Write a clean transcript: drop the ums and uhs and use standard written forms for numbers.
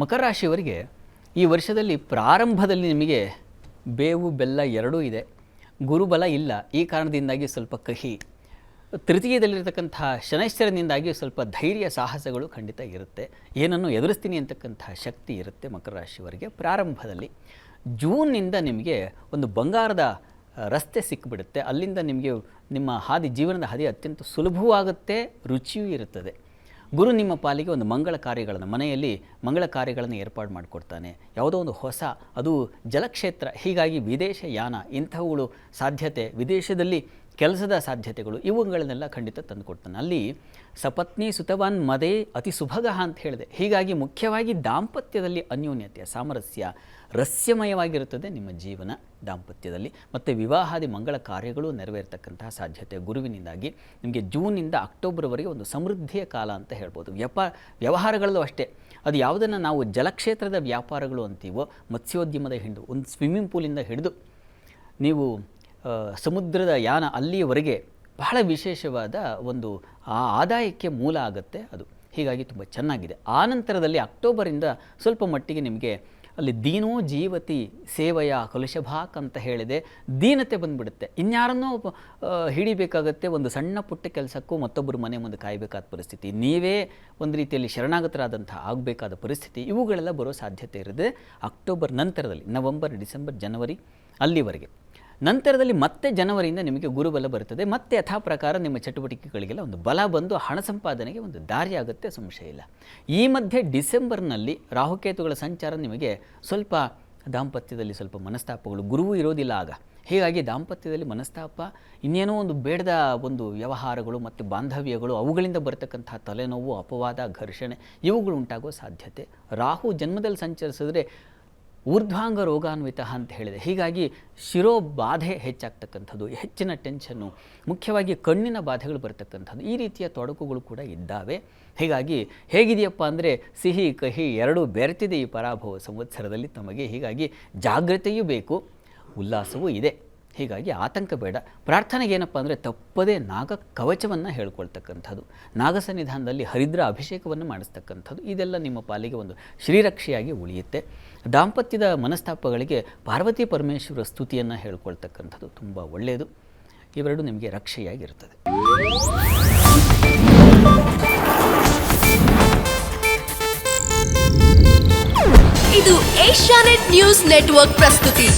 ಮಕರ ರಾಶಿಯವರಿಗೆ ಈ ವರ್ಷದಲ್ಲಿ ಪ್ರಾರಂಭದಲ್ಲಿ ನಿಮಗೆ ಬೇವು ಬೆಲ್ಲ ಎರಡೂ ಇದೆ. ಗುರುಬಲ ಇಲ್ಲ, ಈ ಕಾರಣದಿಂದಾಗಿ ಸ್ವಲ್ಪ ಕಹಿ. ತೃತೀಯದಲ್ಲಿರತಕ್ಕಂಥ ಶನೈಶ್ಚರನಿಂದಾಗಿ ಸ್ವಲ್ಪ ಧೈರ್ಯ ಸಾಹಸಗಳು ಖಂಡಿತ ಇರುತ್ತೆ. ಏನನ್ನು ಎದುರಿಸ್ತೀನಿ ಅಂತಕ್ಕಂಥ ಶಕ್ತಿ ಇರುತ್ತೆ ಮಕರ ರಾಶಿಯವರಿಗೆ ಪ್ರಾರಂಭದಲ್ಲಿ. ಜೂನ್ನಿಂದ ನಿಮಗೆ ಒಂದು ಬಂಗಾರದ ರಸ್ತೆ ಸಿಕ್ಕಿಬಿಡುತ್ತೆ. ಅಲ್ಲಿಂದ ನಿಮಗೆ ನಿಮ್ಮ ಜೀವನದ ಹಾದಿ ಅತ್ಯಂತ ಸುಲಭವಾಗುತ್ತೆ, ರುಚಿಯೂ ಇರುತ್ತದೆ. ಗುರು ನಿಮ್ಮ ಪಾಲಿಗೆ ಒಂದು ಮಂಗಳ ಕಾರ್ಯಗಳನ್ನು ಮನೆಯಲ್ಲಿ ಮಂಗಳ ಕಾರ್ಯಗಳನ್ನು ಏರ್ಪಾಡು ಮಾಡಿಕೊಡ್ತಾನೆ. ಯಾವುದೋ ಒಂದು ಹೊಸ, ಅದು ಜಲಕ್ಷೇತ್ರ, ಹೀಗಾಗಿ ವಿದೇಶ ಯಾನ ಇಂಥವುಗಳು ಸಾಧ್ಯತೆ, ವಿದೇಶದಲ್ಲಿ ಕೆಲಸದ ಸಾಧ್ಯತೆಗಳು ಇವುಗಳನ್ನೆಲ್ಲ ಖಂಡಿತ ತಂದುಕೊಡ್ತಾನೆ. ಅಲ್ಲಿ ಸಪತ್ನಿ ಸುತವಾನ್ ಮದೇ ಅತಿ ಸುಭಗ ಅಂತ ಹೇಳಿದೆ. ಹೀಗಾಗಿ ಮುಖ್ಯವಾಗಿ ದಾಂಪತ್ಯದಲ್ಲಿ ಅನ್ಯೋನ್ಯತೆ, ಸಾಮರಸ್ಯ, ರಸ್ಯಮಯವಾಗಿರುತ್ತದೆ ನಿಮ್ಮ ಜೀವನ ದಾಂಪತ್ಯದಲ್ಲಿ. ಮತ್ತು ವಿವಾಹಾದಿ ಮಂಗಳ ಕಾರ್ಯಗಳು ನೆರವೇರ್ತಕ್ಕಂತಹ ಸಾಧ್ಯತೆ ಗುರುವಿನಿಂದಾಗಿ ನಿಮಗೆ ಜೂನಿಂದ ಅಕ್ಟೋಬರ್ವರೆಗೆ ಒಂದು ಸಮೃದ್ಧಿಯ ಕಾಲ ಅಂತ ಹೇಳ್ಬೋದು. ವ್ಯವಹಾರಗಳಲ್ಲೂ ಅಷ್ಟೇ, ಅದು ಯಾವುದನ್ನು ನಾವು ಜಲಕ್ಷೇತ್ರದ ವ್ಯಾಪಾರಗಳು ಅಂತೀವೋ, ಮತ್ಸ್ಯೋದ್ಯಮದ ಹಿಡಿದು ಒಂದು ಸ್ವಿಮ್ಮಿಂಗ್ ಪೂಲಿಂದ ಹಿಡಿದು ನೀವು ಸಮುದ್ರದ ಯಾನ ಅಲ್ಲಿಯವರೆಗೆ ಬಹಳ ವಿಶೇಷವಾದ ಒಂದು ಆದಾಯಕ್ಕೆ ಮೂಲ ಆಗುತ್ತೆ ಅದು. ಹೀಗಾಗಿ ತುಂಬ ಚೆನ್ನಾಗಿದೆ. ಆ ನಂತರದಲ್ಲಿ ಅಕ್ಟೋಬರಿಂದ ಸ್ವಲ್ಪ ಮಟ್ಟಿಗೆ ನಿಮಗೆ ಅಲ್ಲಿ ದೀನೋ ಜೀವತಿ ಸೇವೆಯ ಕಲುಷಭಾಕ್ ಅಂತ ಹೇಳಿದೆ, ದೀನತೆ ಬಂದುಬಿಡುತ್ತೆ. ಇನ್ಯಾರನ್ನೋ ಹಿಡಿಬೇಕಾಗತ್ತೆ, ಒಂದು ಸಣ್ಣ ಪುಟ್ಟ ಕೆಲಸಕ್ಕೂ ಮತ್ತೊಬ್ಬರು ಮನೆ ಮುಂದೆ ಕಾಯಬೇಕಾದ ಪರಿಸ್ಥಿತಿ, ನೀವೇ ಒಂದು ರೀತಿಯಲ್ಲಿ ಶರಣಾಗತರಾದಂಥ ಆಗಬೇಕಾದ ಪರಿಸ್ಥಿತಿ, ಇವುಗಳೆಲ್ಲ ಬರೋ ಸಾಧ್ಯತೆ ಇರುತ್ತೆ ಅಕ್ಟೋಬರ್ ನಂತರದಲ್ಲಿ. ನವಂಬರ್, ಡಿಸೆಂಬರ್, ಜನವರಿ ಅಲ್ಲಿವರೆಗೆ. ನಂತರದಲ್ಲಿ ಮತ್ತೆ ಜನವರಿಯಿಂದ ನಿಮಗೆ ಗುರುಬಲ ಬರುತ್ತದೆ. ಮತ್ತೆ ಯಥಾ ಪ್ರಕಾರ ನಿಮ್ಮ ಚಟುವಟಿಕೆಗಳಿಗೆಲ್ಲ ಒಂದು ಬಲ ಬಂದು ಹಣ ಸಂಪಾದನೆಗೆ ಒಂದು ದಾರಿ ಆಗುತ್ತೆ, ಸಂಶಯ ಇಲ್ಲ. ಈ ಮಧ್ಯೆ ಡಿಸೆಂಬರ್ನಲ್ಲಿ ರಾಹುಕೇತುಗಳ ಸಂಚಾರ ನಿಮಗೆ ಸ್ವಲ್ಪ ದಾಂಪತ್ಯದಲ್ಲಿ ಸ್ವಲ್ಪ ಮನಸ್ತಾಪಗಳು, ಗುರುವು ಇರೋದಿಲ್ಲ ಆಗ. ಹೀಗಾಗಿ ದಾಂಪತ್ಯದಲ್ಲಿ ಮನಸ್ತಾಪ, ಇನ್ನೇನೋ ಒಂದು ಬೇಡದ ಒಂದು ವ್ಯವಹಾರಗಳು ಮತ್ತು ಬಾಂಧವ್ಯಗಳು, ಅವುಗಳಿಂದ ಬರತಕ್ಕಂಥ ತಲೆನೋವು, ಅಪವಾದ, ಘರ್ಷಣೆ ಇವುಗಳು ಉಂಟಾಗುವ ಸಾಧ್ಯತೆ. ರಾಹು ಜನ್ಮದಲ್ಲಿ ಸಂಚರಿಸಿದ್ರೆ ಊರ್ಧ್ವಾಂಗ ರೋಗಾನ್ವಿತ ಅಂತ ಹೇಳಿದೆ. ಹೀಗಾಗಿ ಶಿರೋಬಾಧೆ ಹೆಚ್ಚಾಗ್ತಕ್ಕಂಥದ್ದು, ಹೆಚ್ಚಿನ ಟೆನ್ಷನ್ನು, ಮುಖ್ಯವಾಗಿ ಕಣ್ಣಿನ ಬಾಧೆಗಳು ಬರ್ತಕ್ಕಂಥದ್ದು, ಈ ರೀತಿಯ ತೊಡಕುಗಳು ಕೂಡ ಇದ್ದಾವೆ. ಹೀಗಾಗಿ ಹೇಗಿದೆಯಪ್ಪ ಅಂದರೆ ಸಿಹಿ ಕಹಿ ಎರಡೂ ಬೆರೆತಿದೆ ಈ ಪರಾಭವ ಸಂವತ್ಸರದಲ್ಲಿ ತಮಗೆ. ಹೀಗಾಗಿ ಜಾಗ್ರತೆಯೂ ಬೇಕು, ಉಲ್ಲಾಸವೂ ಇದೆ. ಹೀಗಾಗಿ ಆತಂಕ ಬೇಡ. ಪ್ರಾರ್ಥನೆಗೆ ಏನಪ್ಪ ಅಂದರೆ ತಪ್ಪದೇ ನಾಗ ಕವಚವನ್ನು ಹೇಳ್ಕೊಳ್ತಕ್ಕಂಥದ್ದು, ನಾಗಸನ್ನಿಧಾನದಲ್ಲಿ ಹರಿದ್ರ ಅಭಿಷೇಕವನ್ನು ಮಾಡಿಸ್ತಕ್ಕಂಥದ್ದು, ಇದೆಲ್ಲ ನಿಮ್ಮ ಪಾಲಿಗೆ ಒಂದು ಶ್ರೀರಕ್ಷೆಯಾಗಿ ಉಳಿಯುತ್ತೆ. ದಾಂಪತ್ಯದ ಮನಸ್ತಾಪಗಳಿಗೆ ಪಾರ್ವತಿ ಪರಮೇಶ್ವರ ಸ್ತುತಿಯನ್ನು ಹೇಳ್ಕೊಳ್ತಕ್ಕಂಥದ್ದು ತುಂಬ ಒಳ್ಳೆಯದು. ಇವೆರಡು ನಿಮಗೆ ರಕ್ಷೆಯಾಗಿರ್ತದೆ. ಇದು ಏಷ್ಯಾನೆಟ್ ನ್ಯೂಸ್ ನೆಟ್ವರ್ಕ್ ಪ್ರಸ್ತುತಿ.